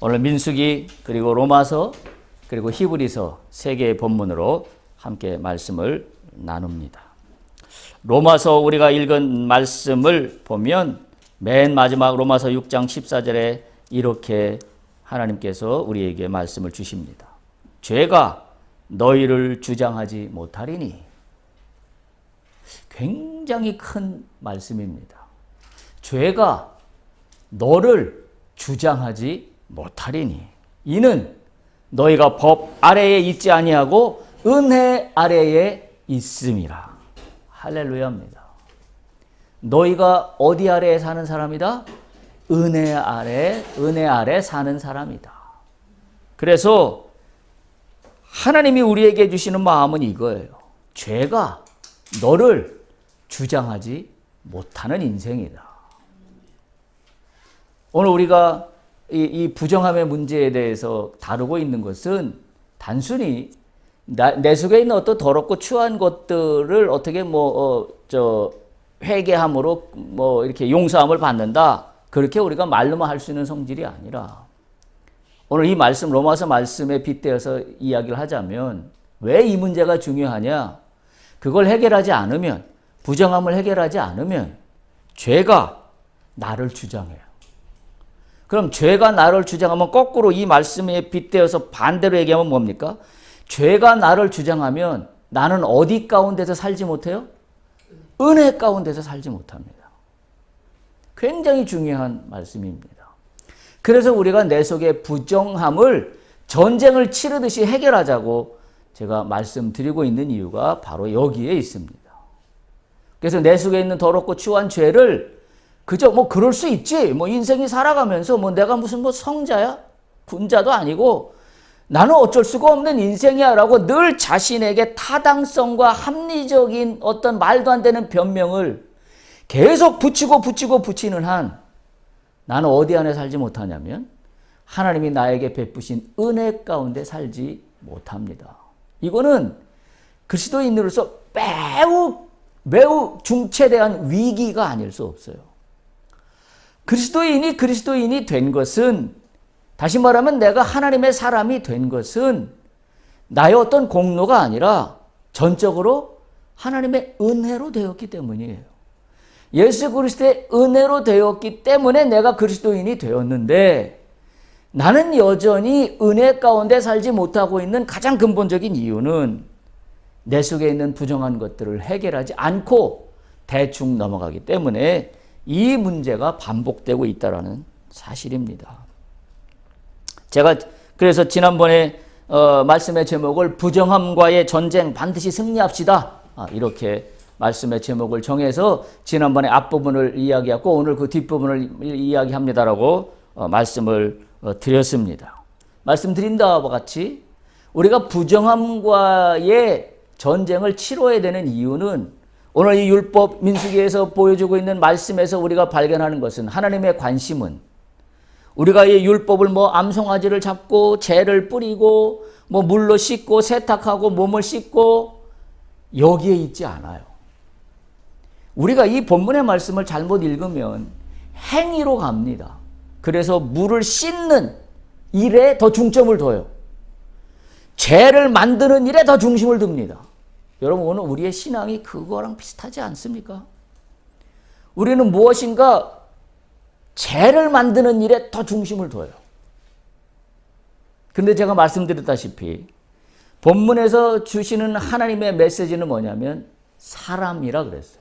오늘 민수기 그리고 로마서 그리고 히브리서 세 개의 본문으로 함께 말씀을 나눕니다. 로마서 우리가 읽은 말씀을 보면 맨 마지막 로마서 6장 14절에 이렇게 하나님께서 우리에게 말씀을 주십니다. 죄가 너희를 주장하지 못하리니. 굉장히 큰 말씀입니다. 죄가 너를 주장하지 못하리니 이는 너희가 법 아래에 있지 아니하고 은혜 아래에 있음이라. 할렐루야입니다. 너희가 어디 아래에 사는 사람이다? 은혜 아래 사는 사람이다. 그래서 하나님이 우리에게 주시는 마음은 이거예요. 죄가 너를 주장하지 못하는 인생이다. 오늘 우리가 이 부정함의 문제에 대해서 다루고 있는 것은 단순히 내 속에 있는 어떤 더럽고 추한 것들을 어떻게 회개함으로 이렇게 용서함을 받는다. 그렇게 우리가 말로만 할 수 있는 성질이 아니라 오늘 이 말씀 로마서 말씀에 빗대어서 이야기를 하자면 왜 이 문제가 중요하냐? 그걸 해결하지 않으면 부정함을 해결하지 않으면 죄가 나를 주장해요. 그럼 죄가 나를 주장하면 거꾸로 이 말씀에 빗대어서 반대로 얘기하면 뭡니까? 죄가 나를 주장하면 나는 어디 가운데서 살지 못해요? 은혜 가운데서 살지 못합니다. 굉장히 중요한 말씀입니다. 그래서 우리가 내 속의 부정함을 전쟁을 치르듯이 해결하자고 제가 말씀드리고 있는 이유가 바로 여기에 있습니다. 그래서 내 속에 있는 더럽고 추한 죄를 그저 그럴 수 있지. 인생이 살아가면서 내가 무슨 성자야? 군자도 아니고 나는 어쩔 수가 없는 인생이야 라고 늘 자신에게 타당성과 합리적인 어떤 말도 안 되는 변명을 계속 붙이는 한 나는 어디 안에 살지 못하냐면 하나님이 나에게 베푸신 은혜 가운데 살지 못합니다. 이거는 그리스도인으로서 매우 중체대한 위기가 아닐 수 없어요. 그리스도인이 된 것은, 다시 말하면 내가 하나님의 사람이 된 것은 나의 어떤 공로가 아니라 전적으로 하나님의 은혜로 되었기 때문이에요. 예수 그리스도의 은혜로 되었기 때문에 내가 그리스도인이 되었는데 나는 여전히 은혜 가운데 살지 못하고 있는 가장 근본적인 이유는 내 속에 있는 부정한 것들을 해결하지 않고 대충 넘어가기 때문에 이 문제가 반복되고 있다는 사실입니다. 제가 그래서 지난번에 말씀의 제목을 부정함과의 전쟁 반드시 승리합시다. 이렇게 말씀의 제목을 정해서 지난번에 앞부분을 이야기하고 오늘 그 뒷부분을 이야기합니다라고 말씀을 드렸습니다. 말씀드린 바와 같이 우리가 부정함과의 전쟁을 치러야 되는 이유는 오늘 이 율법 민수기에서 보여주고 있는 말씀에서 우리가 발견하는 것은 하나님의 관심은 우리가 이 율법을 암송아지를 잡고 재를 뿌리고 물로 씻고 세탁하고 몸을 씻고 여기에 있지 않아요. 우리가 이 본문의 말씀을 잘못 읽으면 행위로 갑니다. 그래서 물을 씻는 일에 더 중점을 둬요. 재를 만드는 일에 더 중심을 둡니다. 여러분 오늘 우리의 신앙이 그거랑 비슷하지 않습니까? 우리는 무엇인가 재를 만드는 일에 더 중심을 둬요. 그런데 제가 말씀드렸다시피 본문에서 주시는 하나님의 메시지는 뭐냐면 사람이라 그랬어요.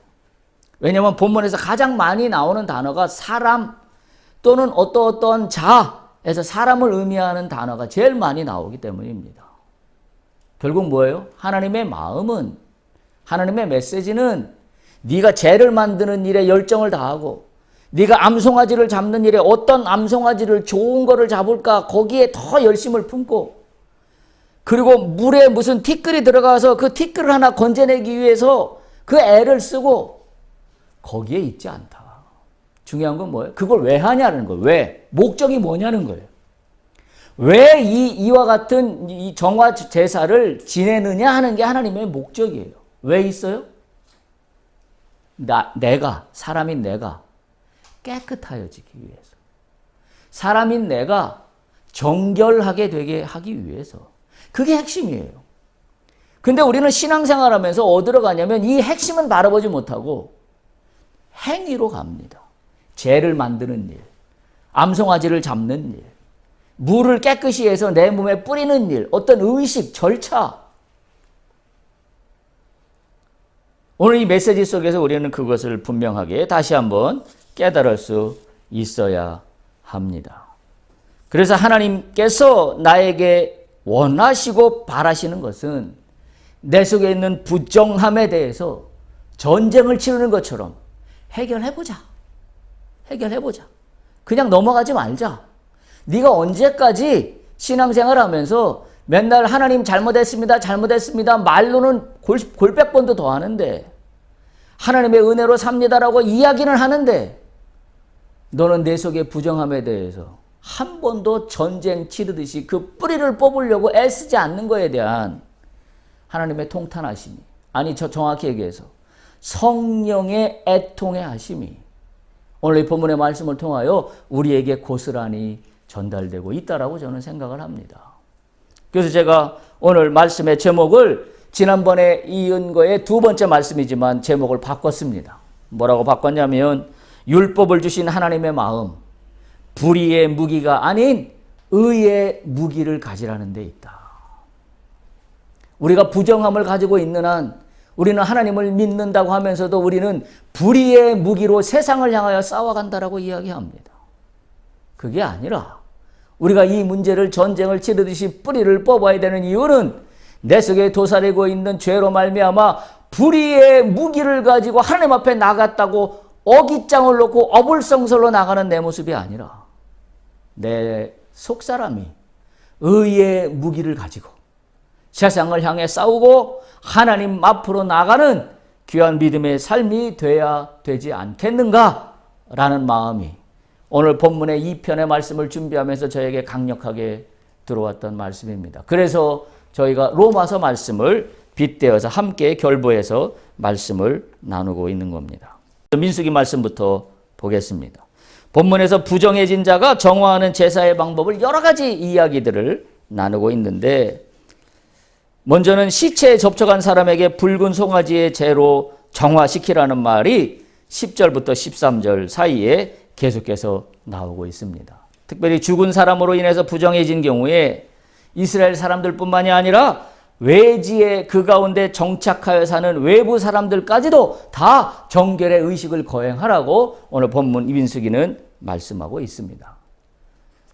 왜냐하면 본문에서 가장 많이 나오는 단어가 사람 또는 어떠한 자에서 사람을 의미하는 단어가 제일 많이 나오기 때문입니다. 결국 뭐예요? 하나님의 마음은, 하나님의 메시지는 네가 재를 만드는 일에 열정을 다하고 네가 암송아지를 잡는 일에 어떤 암송아지를 좋은 거를 잡을까 거기에 더 열심을 품고 그리고 물에 무슨 티끌이 들어가서 그 티끌을 하나 건져내기 위해서 그 애를 쓰고 거기에 있지 않다. 중요한 건 뭐예요? 그걸 왜 하냐는 거예요. 왜? 목적이 뭐냐는 거예요. 왜 이와 같은 이 정화 제사를 지내느냐 하는 게 하나님의 목적이에요. 왜 있어요? 사람인 내가 깨끗하여지기 위해서. 사람인 내가 정결하게 되게 하기 위해서. 그게 핵심이에요. 근데 우리는 신앙생활하면서 어디로 가냐면 이 핵심은 바라보지 못하고 행위로 갑니다. 죄를 만드는 일, 암송아지를 잡는 일, 물을 깨끗이 해서 내 몸에 뿌리는 일, 어떤 의식, 절차. 오늘 이 메시지 속에서 우리는 그것을 분명하게 다시 한번 깨달을 수 있어야 합니다. 그래서 하나님께서 나에게 원하시고 바라시는 것은 내 속에 있는 부정함에 대해서 전쟁을 치르는 것처럼 해결해보자. 그냥 넘어가지 말자. 네가 언제까지 신앙생활하면서 맨날 하나님 잘못했습니다 말로는 골백 번도 더 하는데 하나님의 은혜로 삽니다라고 이야기는 하는데 너는 내 속의 부정함에 대해서 한 번도 전쟁 치르듯이 그 뿌리를 뽑으려고 애쓰지 않는 것에 대한 하나님의 통탄하심이, 아니 저 정확히 얘기해서 성령의 애통의 하심이 오늘 이 본문의 말씀을 통하여 우리에게 고스란히 전달되고 있다라고 저는 생각을 합니다. 그래서 제가 오늘 말씀의 제목을 지난번에 이은 거의 두 번째 말씀이지만 제목을 바꿨습니다. 뭐라고 바꿨냐면 율법을 주신 하나님의 마음, 불의의 무기가 아닌 의의 무기를 가지라는 데 있다. 우리가 부정함을 가지고 있는 한 우리는 하나님을 믿는다고 하면서도 우리는 불의의 무기로 세상을 향하여 싸워간다라고 이야기합니다. 그게 아니라 우리가 이 문제를 전쟁을 치르듯이 뿌리를 뽑아야 되는 이유는 내 속에 도사리고 있는 죄로 말미암아 불의의 무기를 가지고 하나님 앞에 나갔다고 어깃장을 놓고 어불성설로 나가는 내 모습이 아니라 내 속사람이 의의 무기를 가지고 세상을 향해 싸우고 하나님 앞으로 나가는 귀한 믿음의 삶이 돼야 되지 않겠는가라는 마음이 오늘 본문의 2편의 말씀을 준비하면서 저에게 강력하게 들어왔던 말씀입니다. 그래서 저희가 로마서 말씀을 빗대어서 함께 결부해서 말씀을 나누고 있는 겁니다. 민수기 말씀부터 보겠습니다. 본문에서 부정해진 자가 정화하는 제사의 방법을 여러 가지 이야기들을 나누고 있는데 먼저는 시체에 접촉한 사람에게 붉은 송아지의 재로 정화시키라는 말이 10절부터 13절 사이에 계속해서 나오고 있습니다. 특별히 죽은 사람으로 인해서 부정해진 경우에 이스라엘 사람들뿐만이 아니라 외지에 그 가운데 정착하여 사는 외부 사람들까지도 다 정결의 의식을 거행하라고 오늘 본문 민수기는 말씀하고 있습니다.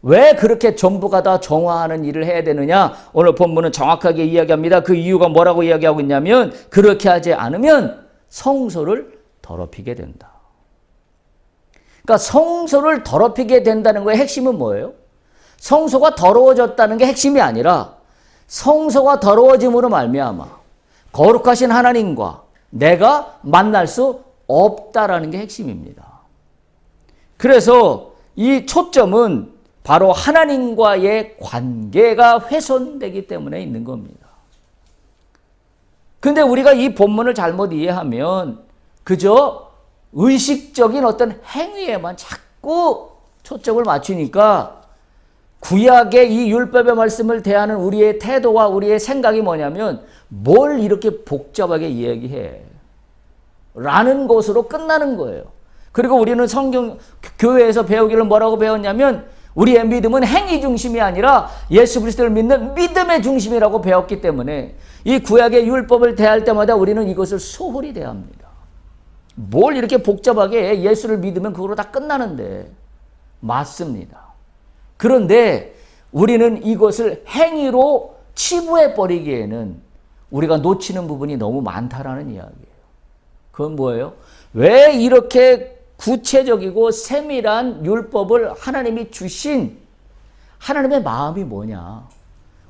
왜 그렇게 전부가 다 정화하는 일을 해야 되느냐? 오늘 본문은 정확하게 이야기합니다. 그 이유가 뭐라고 이야기하고 있냐면 그렇게 하지 않으면 성소를 더럽히게 된다. 그러니까 성소를 더럽히게 된다는 거의 핵심은 뭐예요? 성소가 더러워졌다는 게 핵심이 아니라 성소가 더러워짐으로 말미암아 거룩하신 하나님과 내가 만날 수 없다라는 게 핵심입니다. 그래서 이 초점은 바로 하나님과의 관계가 훼손되기 때문에 있는 겁니다. 근데 우리가 이 본문을 잘못 이해하면 그저 의식적인 어떤 행위에만 자꾸 초점을 맞추니까 구약의 이 율법의 말씀을 대하는 우리의 태도와 우리의 생각이 뭐냐면 뭘 이렇게 복잡하게 이야기해 라는 것으로 끝나는 거예요. 그리고 우리는 성경 교회에서 배우기를 뭐라고 배웠냐면 우리의 믿음은 행위 중심이 아니라 예수 그리스도를 믿는 믿음의 중심이라고 배웠기 때문에 이 구약의 율법을 대할 때마다 우리는 이것을 소홀히 대합니다. 뭘 이렇게 복잡하게 해? 예수를 믿으면 그거로 다 끝나는데. 맞습니다. 그런데 우리는 이것을 행위로 치부해 버리기에는 우리가 놓치는 부분이 너무 많다라는 이야기예요. 그건 뭐예요? 왜 이렇게 구체적이고 세밀한 율법을 하나님이 주신 하나님의 마음이 뭐냐?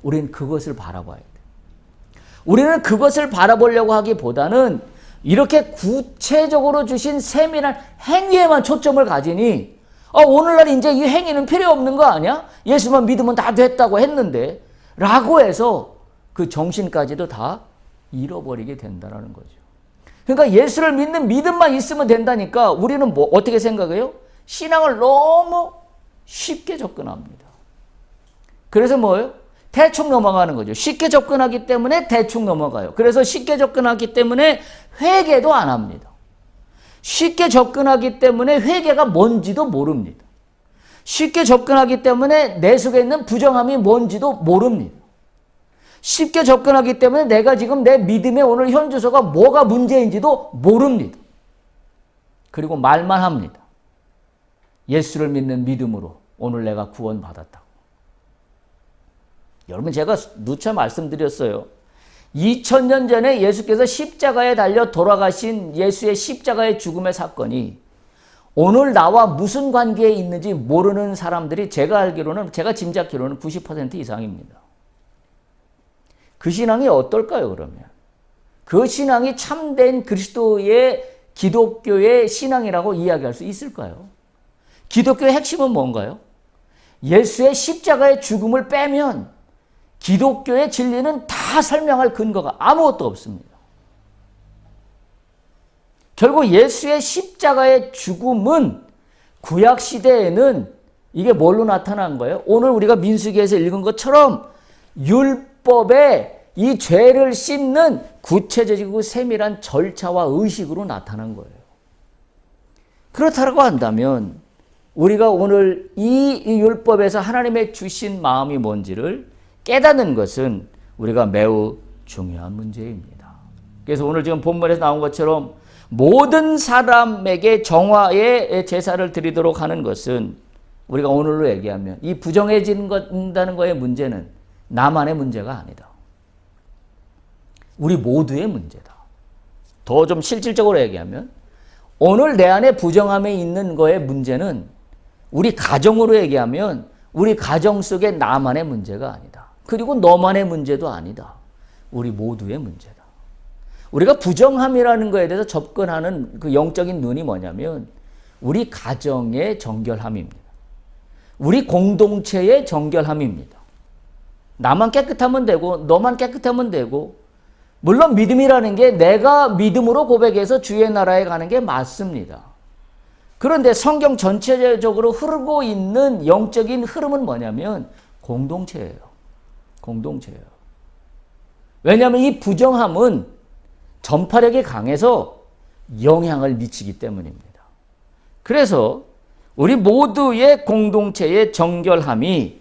우리는 그것을 바라봐야 돼. 우리는 그것을 바라보려고 하기보다는 이렇게 구체적으로 주신 세밀한 행위에만 초점을 가지니 오늘날 이제 이 행위는 필요 없는 거 아니야? 예수만 믿으면 다 됐다고 했는데 라고 해서 그 정신까지도 다 잃어버리게 된다는 거죠. 그러니까 예수를 믿는 믿음만 있으면 된다니까 우리는 어떻게 생각해요? 신앙을 너무 쉽게 접근합니다. 그래서 뭐예요? 대충 넘어가는 거죠. 쉽게 접근하기 때문에 대충 넘어가요. 그래서 쉽게 접근하기 때문에 회개도 안 합니다. 쉽게 접근하기 때문에 회개가 뭔지도 모릅니다. 쉽게 접근하기 때문에 내 속에 있는 부정함이 뭔지도 모릅니다. 쉽게 접근하기 때문에 내가 지금 내 믿음의 오늘 현주소가 뭐가 문제인지도 모릅니다. 그리고 말만 합니다. 예수를 믿는 믿음으로 오늘 내가 구원받았다고. 여러분, 제가 누차 말씀드렸어요. 2000년 전에 예수께서 십자가에 달려 돌아가신 예수의 십자가의 죽음의 사건이 오늘 나와 무슨 관계에 있는지 모르는 사람들이 제가 알기로는, 제가 짐작기로는 90% 이상입니다. 그 신앙이 어떨까요, 그러면? 그 신앙이 참된 그리스도의 기독교의 신앙이라고 이야기할 수 있을까요? 기독교의 핵심은 뭔가요? 예수의 십자가의 죽음을 빼면 기독교의 진리는 다 설명할 근거가 아무것도 없습니다. 결국 예수의 십자가의 죽음은 구약 시대에는 이게 뭘로 나타난 거예요? 오늘 우리가 민수기에서 읽은 것처럼 율법의 이 죄를 씻는 구체적이고 세밀한 절차와 의식으로 나타난 거예요. 그렇다고 한다면 우리가 오늘 이 율법에서 하나님의 주신 마음이 뭔지를 깨닫는 것은 우리가 매우 중요한 문제입니다. 그래서 오늘 지금 본문에서 나온 것처럼 모든 사람에게 정화의 제사를 드리도록 하는 것은 우리가 오늘로 얘기하면 이 부정해진다는 거의 문제는 나만의 문제가 아니다. 우리 모두의 문제다. 더 좀 실질적으로 얘기하면 오늘 내 안에 부정함에 있는 거의 문제는 우리 가정으로 얘기하면 우리 가정 속에 나만의 문제가 아니다. 그리고 너만의 문제도 아니다. 우리 모두의 문제다. 우리가 부정함이라는 거에 대해서 접근하는 그 영적인 눈이 뭐냐면 우리 가정의 정결함입니다. 우리 공동체의 정결함입니다. 나만 깨끗하면 되고 너만 깨끗하면 되고, 물론 믿음이라는 게 내가 믿음으로 고백해서 주의 나라에 가는 게 맞습니다. 그런데 성경 전체적으로 흐르고 있는 영적인 흐름은 뭐냐면 공동체예요. 공동체예요. 왜냐하면 이 부정함은 전파력이 강해서 영향을 미치기 때문입니다. 그래서 우리 모두의 공동체의 정결함이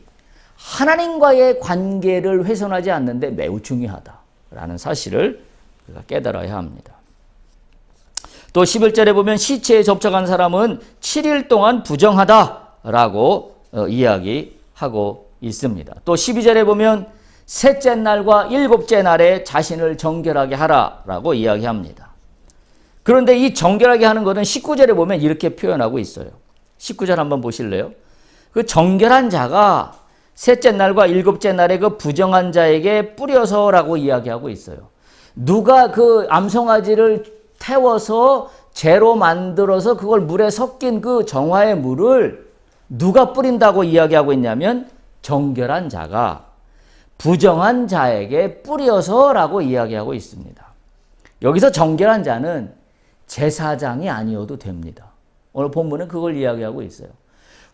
하나님과의 관계를 훼손하지 않는데 매우 중요하다라는 사실을 우리가 깨달아야 합니다. 또 11절에 보면 시체에 접촉한 사람은 7일 동안 부정하다라고 이야기하고 있습니다. 또 12절에 보면 셋째 날과 일곱째 날에 자신을 정결하게 하라라고 이야기합니다. 그런데 이 정결하게 하는 것은 19절에 보면 이렇게 표현하고 있어요. 19절 한번 보실래요? 그 정결한 자가 셋째 날과 일곱째 날에 그 부정한 자에게 뿌려서라고 이야기하고 있어요. 누가 그 암송아지를 태워서 재로 만들어서 그걸 물에 섞인 그 정화의 물을 누가 뿌린다고 이야기하고 있냐면 정결한 자가 부정한 자에게 뿌려서라고 이야기하고 있습니다. 여기서 정결한 자는 제사장이 아니어도 됩니다. 오늘 본문은 그걸 이야기하고 있어요.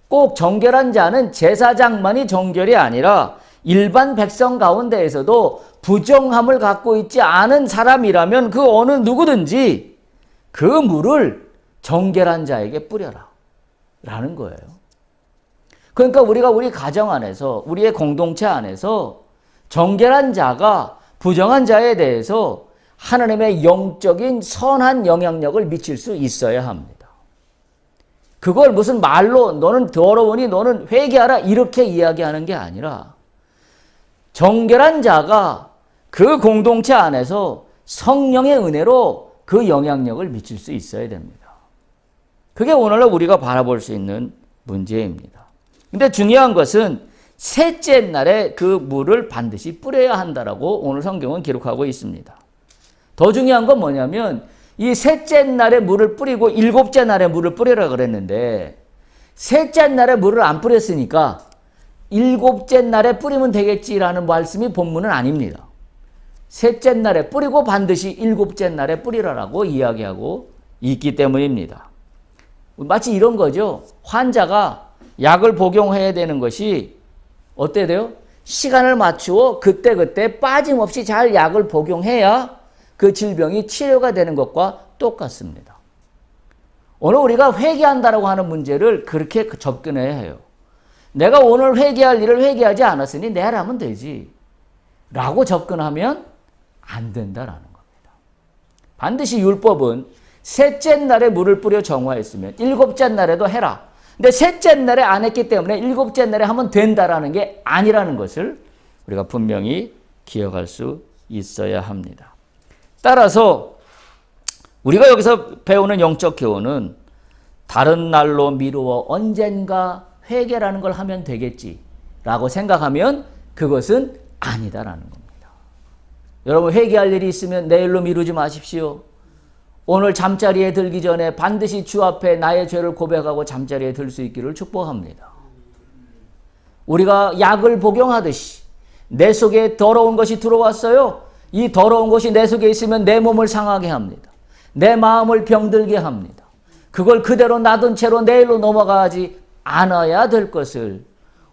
꼭 정결한 자는 제사장만이 정결이 아니라 일반 백성 가운데에서도 부정함을 갖고 있지 않은 사람이라면 그 어느 누구든지 그 물을 정결한 자에게 뿌려라 라는 거예요. 그러니까 우리가 우리 가정 안에서 우리의 공동체 안에서 정결한 자가 부정한 자에 대해서 하나님의 영적인 선한 영향력을 미칠 수 있어야 합니다. 그걸 무슨 말로 너는 더러우니 너는 회개하라 이렇게 이야기하는 게 아니라 정결한 자가 그 공동체 안에서 성령의 은혜로 그 영향력을 미칠 수 있어야 됩니다. 그게 오늘날 우리가 바라볼 수 있는 문제입니다. 근데 중요한 것은 셋째 날에 그 물을 반드시 뿌려야 한다라고 오늘 성경은 기록하고 있습니다. 더 중요한 건 뭐냐면 이 셋째 날에 물을 뿌리고 일곱째 날에 물을 뿌리라 그랬는데 셋째 날에 물을 안 뿌렸으니까 일곱째 날에 뿌리면 되겠지라는 말씀이 본문은 아닙니다. 셋째 날에 뿌리고 반드시 일곱째 날에 뿌리라라고 이야기하고 있기 때문입니다. 마치 이런 거죠. 환자가 약을 복용해야 되는 것이 어때야 돼요? 시간을 맞추어 그때그때 빠짐없이 잘 약을 복용해야 그 질병이 치료가 되는 것과 똑같습니다. 오늘 우리가 회개한다라고 하는 문제를 그렇게 접근해야 해요. 내가 오늘 회개할 일을 회개하지 않았으니 내일 하면 되지 라고 접근하면 안 된다라는 겁니다. 반드시 율법은 셋째 날에 물을 뿌려 정화했으면 일곱째 날에도 해라. 근데 셋째 날에 안 했기 때문에 일곱째 날에 하면 된다라는 게 아니라는 것을 우리가 분명히 기억할 수 있어야 합니다. 따라서 우리가 여기서 배우는 영적 교훈은 다른 날로 미루어 언젠가 회개라는 걸 하면 되겠지라고 생각하면 그것은 아니다라는 겁니다. 여러분 회개할 일이 있으면 내일로 미루지 마십시오. 오늘 잠자리에 들기 전에 반드시 주 앞에 나의 죄를 고백하고 잠자리에 들 수 있기를 축복합니다. 우리가 약을 복용하듯이 내 속에 더러운 것이 들어왔어요. 이 더러운 것이 내 속에 있으면 내 몸을 상하게 합니다. 내 마음을 병들게 합니다. 그걸 그대로 놔둔 채로 내일로 넘어가지 않아야 될 것을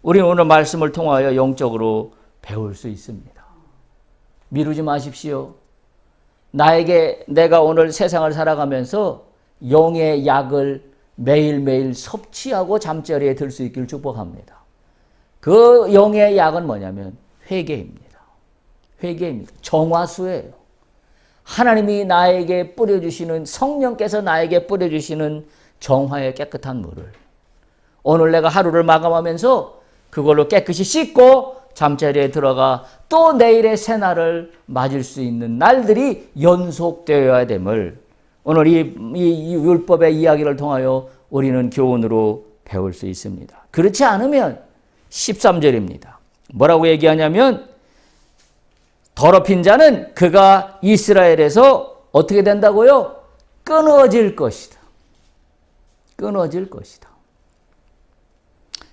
우리는 오늘 말씀을 통하여 영적으로 배울 수 있습니다. 미루지 마십시오. 내가 오늘 세상을 살아가면서 영의 약을 매일매일 섭취하고 잠자리에 들 수 있기를 축복합니다. 그 영의 약은 뭐냐면 회개입니다. 회개입니다. 정화수예요. 하나님이 나에게 뿌려주시는 성령께서 나에게 뿌려주시는 정화의 깨끗한 물을 오늘 내가 하루를 마감하면서 그걸로 깨끗이 씻고 잠자리에 들어가 또 내일의 새날을 맞을 수 있는 날들이 연속되어야 됨을 오늘 이 율법의 이야기를 통하여 우리는 교훈으로 배울 수 있습니다. 그렇지 않으면 13절입니다. 뭐라고 얘기하냐면 더럽힌 자는 그가 이스라엘에서 어떻게 된다고요? 끊어질 것이다. 끊어질 것이다.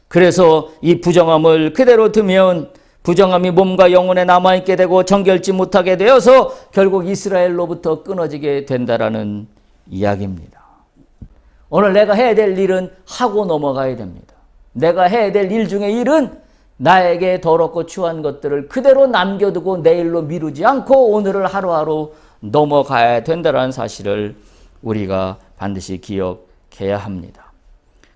그래서 이 부정함을 그대로 두면 부정함이 몸과 영혼에 남아있게 되고 정결치 못하게 되어서 결국 이스라엘로부터 끊어지게 된다라는 이야기입니다. 오늘 내가 해야 될 일은 하고 넘어가야 됩니다. 내가 해야 될 일 중에 일은 나에게 더럽고 추한 것들을 그대로 남겨두고 내일로 미루지 않고 오늘을 하루하루 넘어가야 된다는 사실을 우리가 반드시 기억해야 합니다.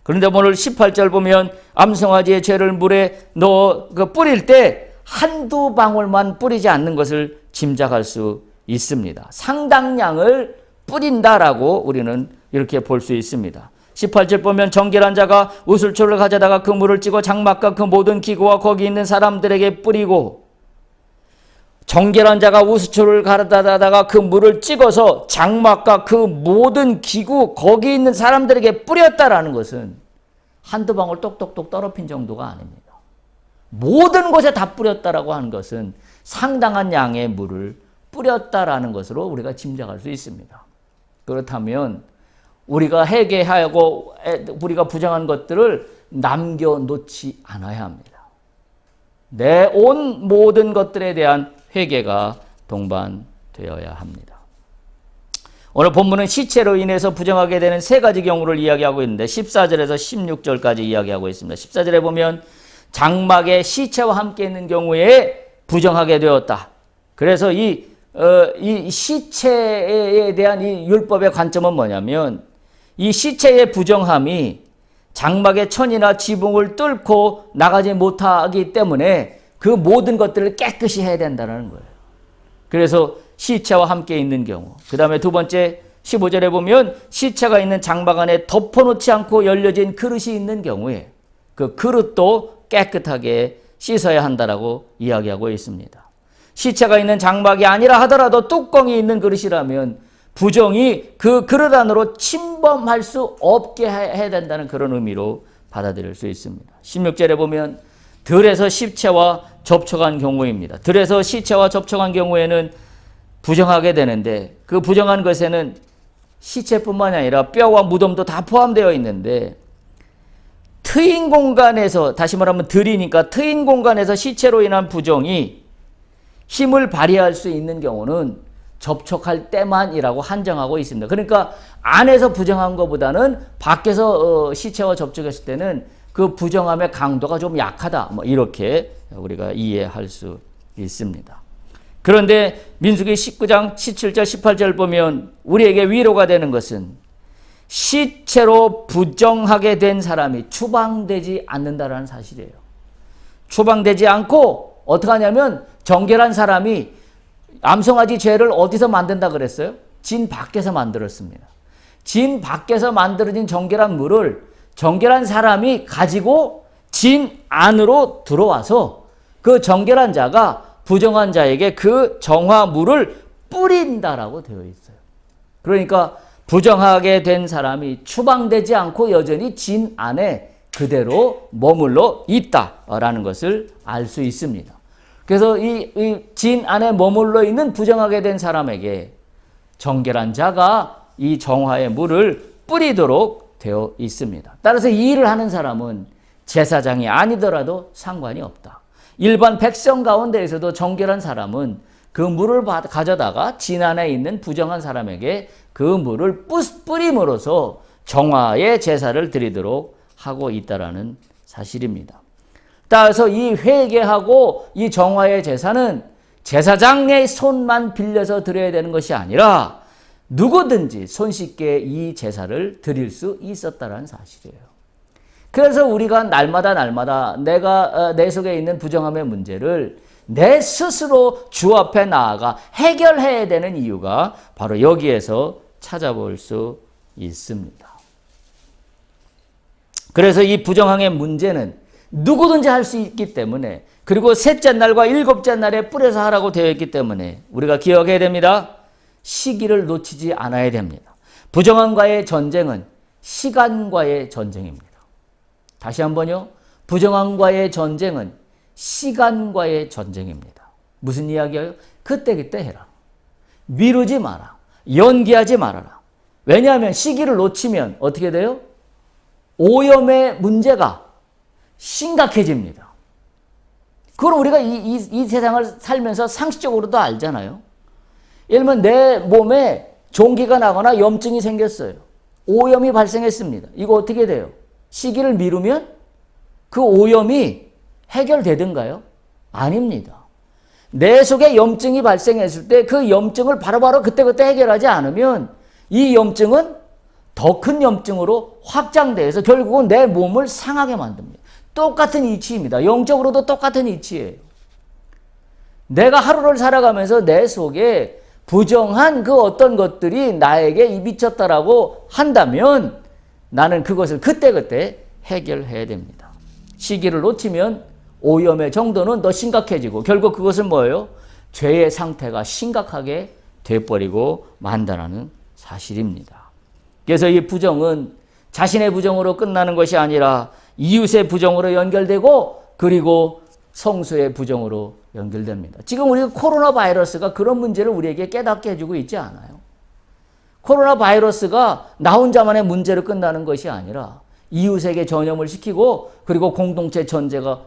그런데 오늘 18절 보면 암송아지의 죄를 물에 넣어 뿌릴 때 한두 방울만 뿌리지 않는 것을 짐작할 수 있습니다. 상당량을 뿌린다라고 우리는 이렇게 볼 수 있습니다. 18절 보면 정결한 자가 우슬초를 가져다가 그 물을 찌고 장막과 그 모든 기구와 거기 있는 사람들에게 뿌리고 정결한 자가 우슬초를 가져다가 그 물을 찍어서 장막과 그 모든 기구 거기 있는 사람들에게 뿌렸다라는 것은 한두 방울 똑똑똑 떨어진 정도가 아닙니다. 모든 곳에 다 뿌렸다라고 하는 것은 상당한 양의 물을 뿌렸다라는 것으로 우리가 짐작할 수 있습니다. 그렇다면 우리가 회개하고 우리가 부정한 것들을 남겨놓지 않아야 합니다. 내 온 모든 것들에 대한 회개가 동반되어야 합니다. 오늘 본문은 시체로 인해서 부정하게 되는 세 가지 경우를 이야기하고 있는데 14절에서 16절까지 이야기하고 있습니다. 14절에 보면 장막에 시체와 함께 있는 경우에 부정하게 되었다. 그래서 이 시체에 대한 이 율법의 관점은 뭐냐면 이 시체의 부정함이 장막의 천이나 지붕을 뚫고 나가지 못하기 때문에 그 모든 것들을 깨끗이 해야 된다는 거예요. 그래서 시체와 함께 있는 경우. 그 다음에 두 번째 15절에 보면 시체가 있는 장막 안에 덮어놓지 않고 열려진 그릇이 있는 경우에 그 그릇도 깨끗하게 씻어야 한다라고 이야기하고 있습니다. 시체가 있는 장막이 아니라 하더라도 뚜껑이 있는 그릇이라면 부정이 그 그릇 안으로 침범할 수 없게 해야 된다는 그런 의미로 받아들일 수 있습니다. 16절에 보면 들에서 시체와 접촉한 경우입니다. 들에서 시체와 접촉한 경우에는 부정하게 되는데 그 부정한 것에는 시체뿐만 아니라 뼈와 무덤도 다 포함되어 있는데 트인 공간에서 다시 말하면 들이니까 트인 공간에서 시체로 인한 부정이 힘을 발휘할 수 있는 경우는 접촉할 때만이라고 한정하고 있습니다. 그러니까 안에서 부정한 것보다는 밖에서 시체와 접촉했을 때는 그 부정함의 강도가 좀 약하다. 뭐 이렇게 우리가 이해할 수 있습니다. 그런데 민수기 19장 17절 18절 보면 우리에게 위로가 되는 것은 시체로 부정하게 된 사람이 추방되지 않는다라는 사실이에요. 추방되지 않고 어떻게 하냐면 정결한 사람이 암송아지 죄를 어디서 만든다 그랬어요? 진 밖에서 만들었습니다. 진 밖에서 만들어진 정결한 물을 정결한 사람이 가지고 진 안으로 들어와서 그 정결한 자가 부정한 자에게 그 정화물을 뿌린다라고 되어 있어요. 그러니까 부정하게 된 사람이 추방되지 않고 여전히 진 안에 그대로 머물러 있다라는 것을 알 수 있습니다. 그래서 이 진 안에 머물러 있는 부정하게 된 사람에게 정결한 자가 이 정화의 물을 뿌리도록 되어 있습니다. 따라서 이 일을 하는 사람은 제사장이 아니더라도 상관이 없다. 일반 백성 가운데에서도 정결한 사람은 그 물을 가져다가 진 안에 있는 부정한 사람에게 그 물을 뿌림으로써 정화의 제사를 드리도록 하고 있다라는 사실입니다. 따라서 이 회개하고 이 정화의 제사는 제사장의 손만 빌려서 드려야 되는 것이 아니라 누구든지 손쉽게 이 제사를 드릴 수 있었다는 사실이에요. 그래서 우리가 날마다 내가 내 속에 있는 부정함의 문제를 내 스스로 주 앞에 나아가 해결해야 되는 이유가 바로 여기에서 찾아볼 수 있습니다. 그래서 이 부정함의 문제는 누구든지 할 수 있기 때문에, 그리고 셋째 날과 일곱째 날에 뿌려서 하라고 되어 있기 때문에 우리가 기억해야 됩니다. 시기를 놓치지 않아야 됩니다. 부정함과의 전쟁은 시간과의 전쟁입니다. 다시 한번요. 부정함과의 전쟁은 시간과의 전쟁입니다. 무슨 이야기예요? 그때그때 해라. 미루지 마라. 연기하지 말아라. 왜냐하면 시기를 놓치면 어떻게 돼요? 오염의 문제가 심각해집니다. 그걸 우리가 이 세상을 살면서 상식적으로도 알잖아요. 예를 들면 내 몸에 종기가 나거나 염증이 생겼어요. 오염이 발생했습니다. 이거 어떻게 돼요? 시기를 미루면 그 오염이 해결되든가요? 아닙니다. 내 속에 염증이 발생했을 때 그 염증을 바로바로 그때그때 해결하지 않으면 이 염증은 더 큰 염증으로 확장돼서 결국은 내 몸을 상하게 만듭니다. 똑같은 이치입니다. 영적으로도 똑같은 이치예요. 내가 하루를 살아가면서 내 속에 부정한 그 어떤 것들이 나에게 미쳤다라고 한다면 나는 그것을 그때그때 해결해야 됩니다. 시기를 놓치면 오염의 정도는 더 심각해지고 결국 그것은 뭐예요? 죄의 상태가 심각하게 돼버리고 만다라는 사실입니다. 그래서 이 부정은 자신의 부정으로 끝나는 것이 아니라 이웃의 부정으로 연결되고 그리고 성소의 부정으로 연결됩니다. 지금 우리가 코로나 바이러스가 그런 문제를 우리에게 깨닫게 해주고 있지 않아요. 코로나 바이러스가 나 혼자만의 문제로 끝나는 것이 아니라 이웃에게 전염을 시키고 그리고 공동체 전체가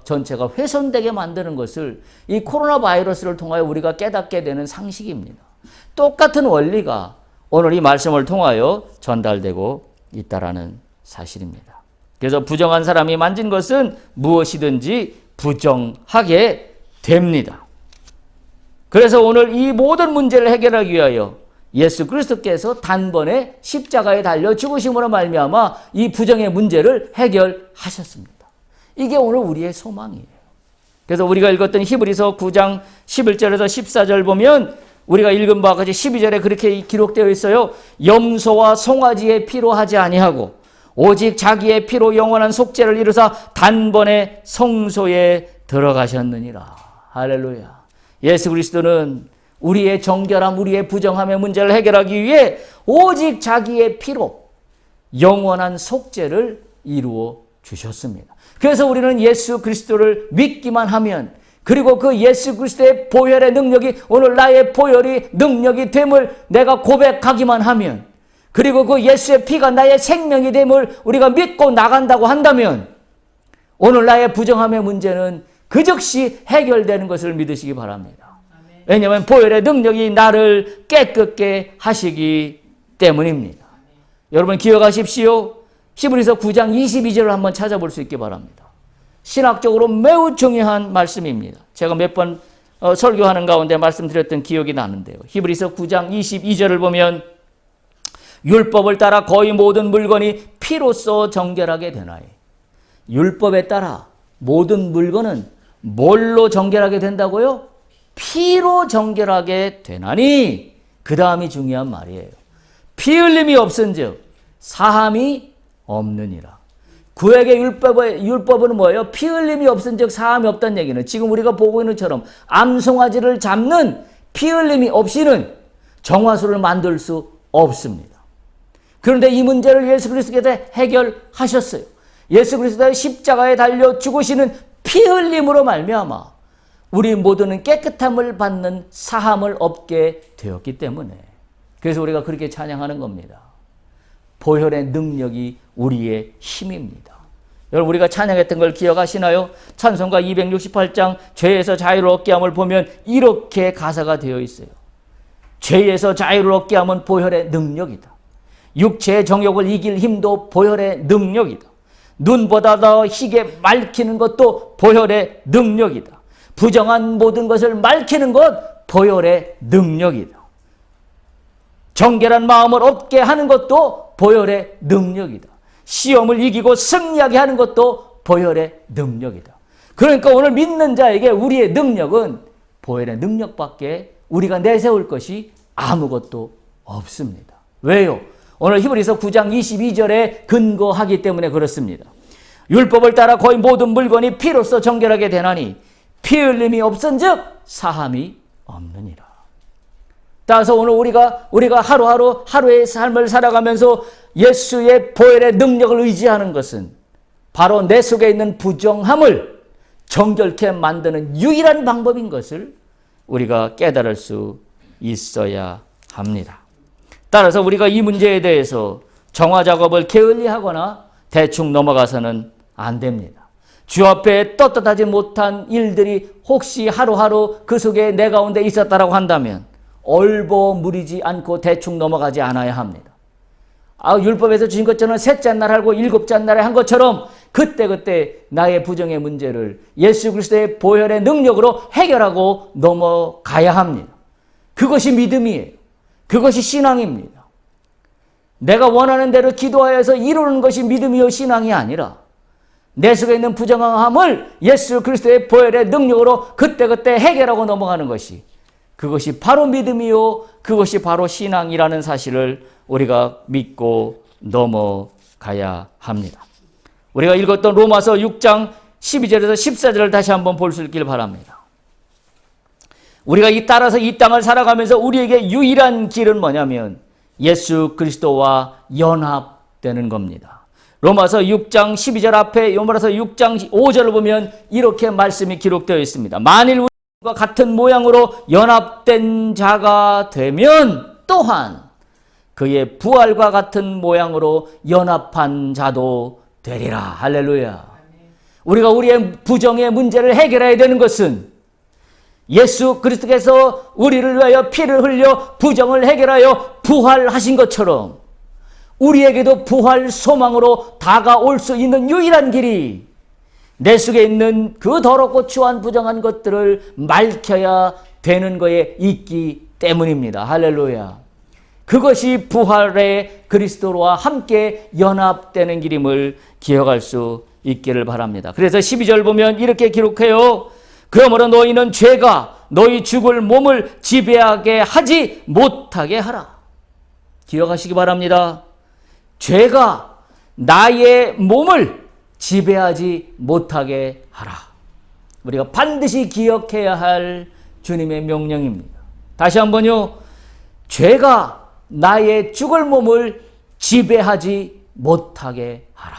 훼손되게 만드는 것을 이 코로나 바이러스를 통하여 우리가 깨닫게 되는 상식입니다. 똑같은 원리가 오늘 이 말씀을 통하여 전달되고 있다라는 사실입니다. 그래서 부정한 사람이 만진 것은 무엇이든지 부정하게 됩니다. 그래서 오늘 이 모든 문제를 해결하기 위하여 예수 그리스도께서 단번에 십자가에 달려 죽으심으로 말미암아 이 부정의 문제를 해결하셨습니다. 이게 오늘 우리의 소망이에요. 그래서 우리가 읽었던 히브리서 9장 11절에서 14절 보면 우리가 읽은 바와 같이 12절에 그렇게 기록되어 있어요. 염소와 송아지의 피로 하지 아니하고 오직 자기의 피로 영원한 속죄를 이루사 단번에 성소에 들어가셨느니라. 할렐루야. 예수 그리스도는 우리의 정결함, 우리의 부정함의 문제를 해결하기 위해 오직 자기의 피로 영원한 속죄를 이루어 주셨습니다. 그래서 우리는 예수 그리스도를 믿기만 하면, 그리고 그 예수 그리스도의 보혈의 능력이 오늘 나의 보혈이 능력이 됨을 내가 고백하기만 하면, 그리고 그 예수의 피가 나의 생명이 됨을 우리가 믿고 나간다고 한다면 오늘 나의 부정함의 문제는 그 즉시 해결되는 것을 믿으시기 바랍니다. 왜냐하면 보혈의 능력이 나를 깨끗게 하시기 때문입니다. 여러분 기억하십시오. 히브리서 9장 22절을 한번 찾아볼 수 있기 바랍니다. 신학적으로 매우 중요한 말씀입니다. 제가 몇 번 설교하는 가운데 말씀드렸던 기억이 나는데요. 히브리서 9장 22절을 보면 율법을 따라 거의 모든 물건이 피로써 정결하게 되나니. 율법에 따라 모든 물건은 뭘로 정결하게 된다고요? 피로 정결하게 되나니. 그 다음이 중요한 말이에요. 피 흘림이 없은즉 사함이 없느니라. 구약의 율법은 뭐예요? 피 흘림이 없은즉 사함이 없다는 얘기는 지금 우리가 보고 있는 것처럼 암송아지를 잡는 피 흘림이 없이는 정화수를 만들 수 없습니다. 그런데 이 문제를 예수 그리스도께서 해결하셨어요. 예수 그리스도의 십자가에 달려 죽으시는 피 흘림으로 말미암아 우리 모두는 깨끗함을 받는 사함을 얻게 되었기 때문에, 그래서 우리가 그렇게 찬양하는 겁니다. 보혈의 능력이 우리의 힘입니다. 여러분, 우리가 찬양했던 걸 기억하시나요? 찬송가 268장 죄에서 자유를 얻게 함을 보면 이렇게 가사가 되어 있어요. 죄에서 자유를 얻게 함은 보혈의 능력이다. 육체의 정욕을 이길 힘도 보혈의 능력이다. 눈보다 더 희게 맑히는 것도 보혈의 능력이다. 부정한 모든 것을 맑히는 것 보혈의 능력이다. 정결한 마음을 얻게 하는 것도 보혈의 능력이다. 시험을 이기고 승리하게 하는 것도 보혈의 능력이다. 그러니까 오늘 믿는 자에게 우리의 능력은 보혈의 능력밖에 우리가 내세울 것이 아무것도 없습니다. 왜요? 오늘 히브리서 9장 22절에 근거하기 때문에 그렇습니다. 율법을 따라 거의 모든 물건이 피로써 정결하게 되나니 피 흘림이 없은즉 사함이 없느니라. 따라서 오늘 우리가 하루의 삶을 살아가면서 예수의 보혈의 능력을 의지하는 것은 바로 내 속에 있는 부정함을 정결케 만드는 유일한 방법인 것을 우리가 깨달을 수 있어야 합니다. 따라서 우리가 이 문제에 대해서 정화 작업을 게을리하거나 대충 넘어가서는 안 됩니다. 주 앞에 떳떳하지 못한 일들이 혹시 하루하루 그 속에 내 가운데 있었다라고 한다면 얼버무리지 않고 대충 넘어가지 않아야 합니다. 율법에서 주신 것처럼 셋째 날 하고 일곱째 날에 한 것처럼 그때 나의 부정의 문제를 예수 그리스도의 보혈의 능력으로 해결하고 넘어가야 합니다. 그것이 믿음이에요. 그것이 신앙입니다. 내가 원하는 대로 기도하여서 이루는 것이 믿음이요 신앙이 아니라 내 속에 있는 부정함을 예수 그리스도의 보혈의 능력으로 그때 해결하고 넘어가는 것이, 그것이 바로 믿음이요 그것이 바로 신앙이라는 사실을 우리가 믿고 넘어가야 합니다. 우리가 읽었던 로마서 6장 12절에서 14절을 다시 한번 볼 수 있길 바랍니다. 우리가 따라서 이 땅을 살아가면서 우리에게 유일한 길은 뭐냐면 예수 그리스도와 연합되는 겁니다. 로마서 6장 12절 앞에 로마서 6장 5절을 보면 이렇게 말씀이 기록되어 있습니다. 만일 우리와 같은 모양으로 연합된 자가 되면 또한 그의 부활과 같은 모양으로 연합한 자도 되리라. 할렐루야. 우리가 우리의 부정의 문제를 해결해야 되는 것은 예수 그리스도께서 우리를 위하여 피를 흘려 부정을 해결하여 부활하신 것처럼 우리에게도 부활 소망으로 다가올 수 있는 유일한 길이 내 속에 있는 그 더럽고 추한 부정한 것들을 맑혀야 되는 거에 있기 때문입니다. 할렐루야. 그것이 부활의 그리스도와 함께 연합되는 길임을 기억할 수 있기를 바랍니다. 그래서 12절 보면 이렇게 기록해요. 그러므로 너희는 죄가 너희 죽을 몸을 지배하게 하지 못하게 하라. 기억하시기 바랍니다. 죄가 나의 몸을 지배하지 못하게 하라. 우리가 반드시 기억해야 할 주님의 명령입니다. 다시 한번요. 죄가 나의 죽을 몸을 지배하지 못하게 하라.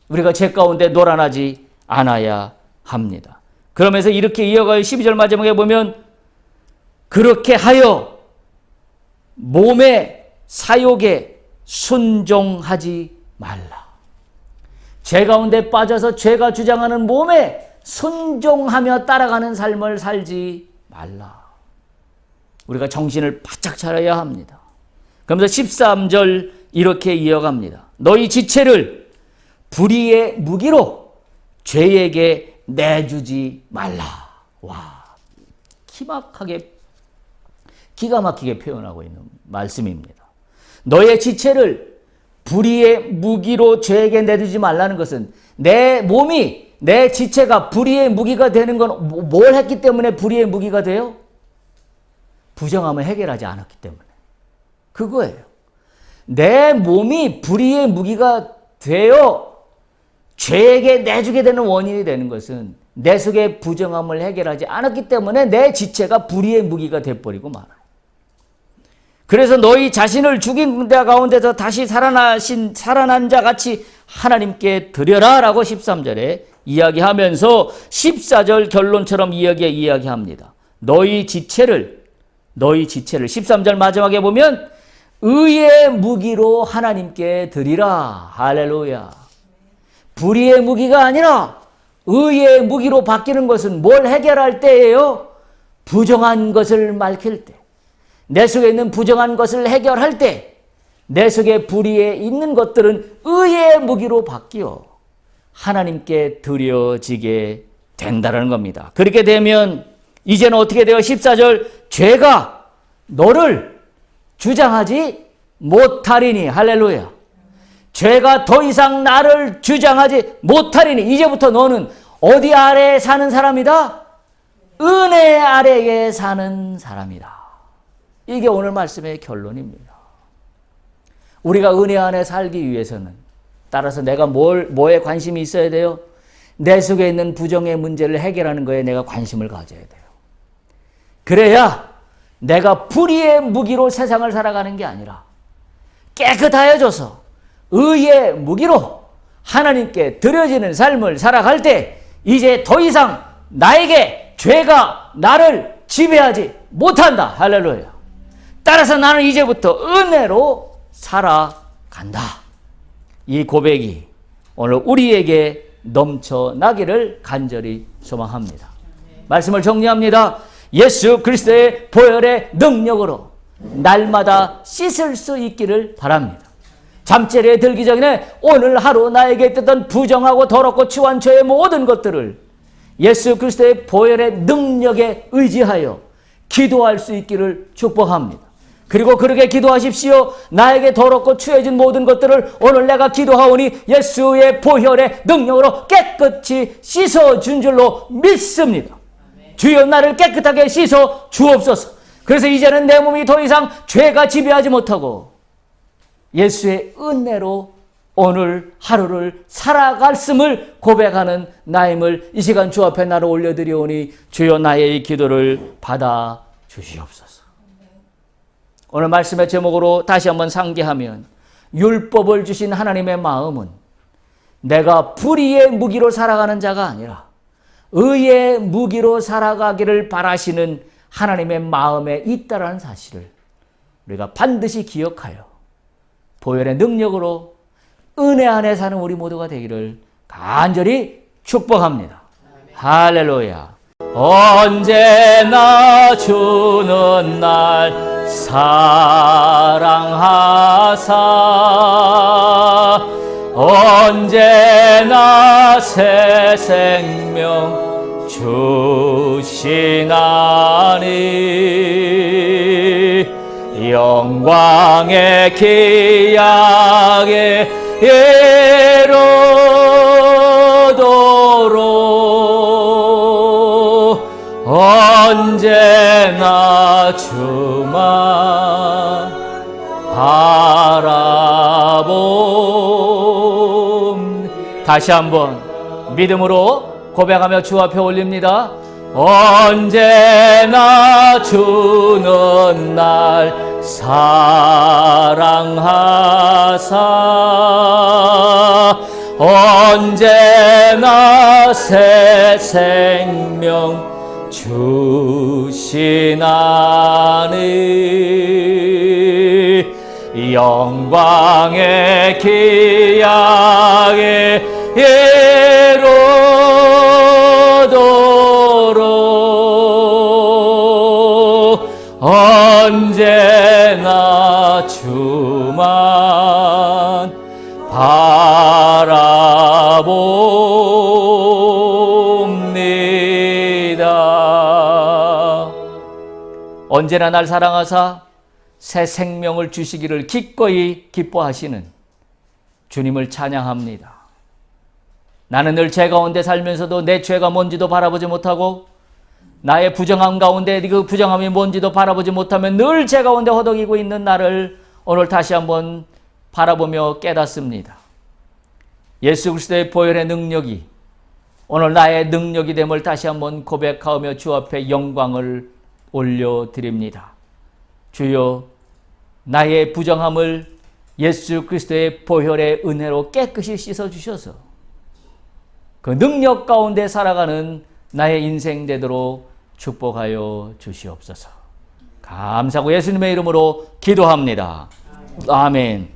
우리가 죄 가운데 놀아나지 않아야 합니다. 그러면서 이렇게 이어가요. 12절 마지막에 보면 그렇게 하여 몸의 사욕에 순종하지 말라. 죄 가운데 빠져서 죄가 주장하는 몸에 순종하며 따라가는 삶을 살지 말라. 우리가 정신을 바짝 차려야 합니다. 그러면서 13절 이렇게 이어갑니다. 너희 지체를 불의의 무기로 죄에게 내주지 말라. 와, 기가 막히게 표현하고 있는 말씀입니다. 너의 지체를 불의의 무기로 죄에게 내주지 말라는 것은 내 몸이, 내 지체가 불의의 무기가 되는 건 뭘 했기 때문에 불의의 무기가 돼요? 부정함을 해결하지 않았기 때문에. 그거예요. 내 몸이 불의의 무기가 되어 죄에게 내주게 되는 원인이 되는 것은 내 속의 부정함을 해결하지 않았기 때문에 내 지체가 불의의 무기가 돼버리고 말아요. 그래서 너희 자신을 죽인 자 가운데서 다시 살아난 자 같이 하나님께 드려라 라고 13절에 이야기하면서 14절 결론처럼 이야기합니다. 너희 지체를 13절 마지막에 보면 의의 무기로 하나님께 드리라. 할렐루야. 불의의 무기가 아니라 의의 무기로 바뀌는 것은 뭘 해결할 때예요? 부정한 것을 밝힐 때. 내 속에 있는 부정한 것을 해결할 때 내 속에 불의에 있는 것들은 의의 무기로 바뀌어 하나님께 드려지게 된다는 겁니다. 그렇게 되면 이제는 어떻게 돼요? 14절 죄가 너를 주장하지 못하리니. 할렐루야. 죄가 더 이상 나를 주장하지 못하리니. 이제부터 너는 어디 아래에 사는 사람이다? 은혜 아래에 사는 사람이다. 이게 오늘 말씀의 결론입니다. 우리가 은혜 안에 살기 위해서는 따라서 내가 뭐에 관심이 있어야 돼요? 내 속에 있는 부정의 문제를 해결하는 거에 내가 관심을 가져야 돼요. 그래야 내가 불의의 무기로 세상을 살아가는 게 아니라 깨끗하여져서 의의 무기로 하나님께 드려지는 삶을 살아갈 때 이제 더 이상 나에게 죄가 나를 지배하지 못한다. 할렐루야. 따라서 나는 이제부터 은혜로 살아간다. 이 고백이 오늘 우리에게 넘쳐나기를 간절히 소망합니다. 말씀을 정리합니다. 예수 그리스도의 보혈의 능력으로 날마다 씻을 수 있기를 바랍니다. 잠자리에 들기 전에 오늘 하루 나에게 있던 부정하고 더럽고 추한 죄의 모든 것들을 예수 그리스도의 보혈의 능력에 의지하여 기도할 수 있기를 축복합니다. 그리고 그렇게 기도하십시오. 나에게 더럽고 추해진 모든 것들을 오늘 내가 기도하오니 예수의 보혈의 능력으로 깨끗이 씻어준 줄로 믿습니다. 주여 나를 깨끗하게 씻어 주옵소서. 그래서 이제는 내 몸이 더 이상 죄가 지배하지 못하고 예수의 은혜로 오늘 하루를 살아갔음을 고백하는 나임을 이 시간 주 앞에 나를 올려드리오니 주여 나의 이 기도를 받아 주시옵소서. 오늘 말씀의 제목으로 다시 한번 상기하면 율법을 주신 하나님의 마음은 내가 불의의 무기로 살아가는 자가 아니라 의의 무기로 살아가기를 바라시는 하나님의 마음에 있다라는 사실을 우리가 반드시 기억하여 보혈의 능력으로 은혜 안에 사는 우리 모두가 되기를 간절히 축복합니다. 할렐루야. 언제나 주는 날 사랑하사 언제나 새 생명 주시나니 영광의 기약에 이르도록 언제나 주만 바라봄. 다시 한번 믿음으로 고백하며 주 앞에 올립니다. 언제나 주는 날 사랑하사 언제나 새 생명 주시나니 영광의 기약에 이르도록 언제나 주만 언제나 날 사랑하사 새 생명을 주시기를 기꺼이 기뻐하시는 주님을 찬양합니다. 나는 늘 죄 가운데 살면서도 내 죄가 뭔지도 바라보지 못하고 나의 부정함 가운데 그 부정함이 뭔지도 바라보지 못하면 늘 죄 가운데 허덕이고 있는 나를 오늘 다시 한번 바라보며 깨닫습니다. 예수 그리스도의 보혈의 능력이 오늘 나의 능력이 됨을 다시 한번 고백하며 주 앞에 영광을 올려드립니다. 주여, 나의 부정함을 예수 그리스도의 보혈의 은혜로 깨끗이 씻어주셔서 그 능력 가운데 살아가는 나의 인생 되도록 축복하여 주시옵소서. 감사하고 예수님의 이름으로 기도합니다. 아멘.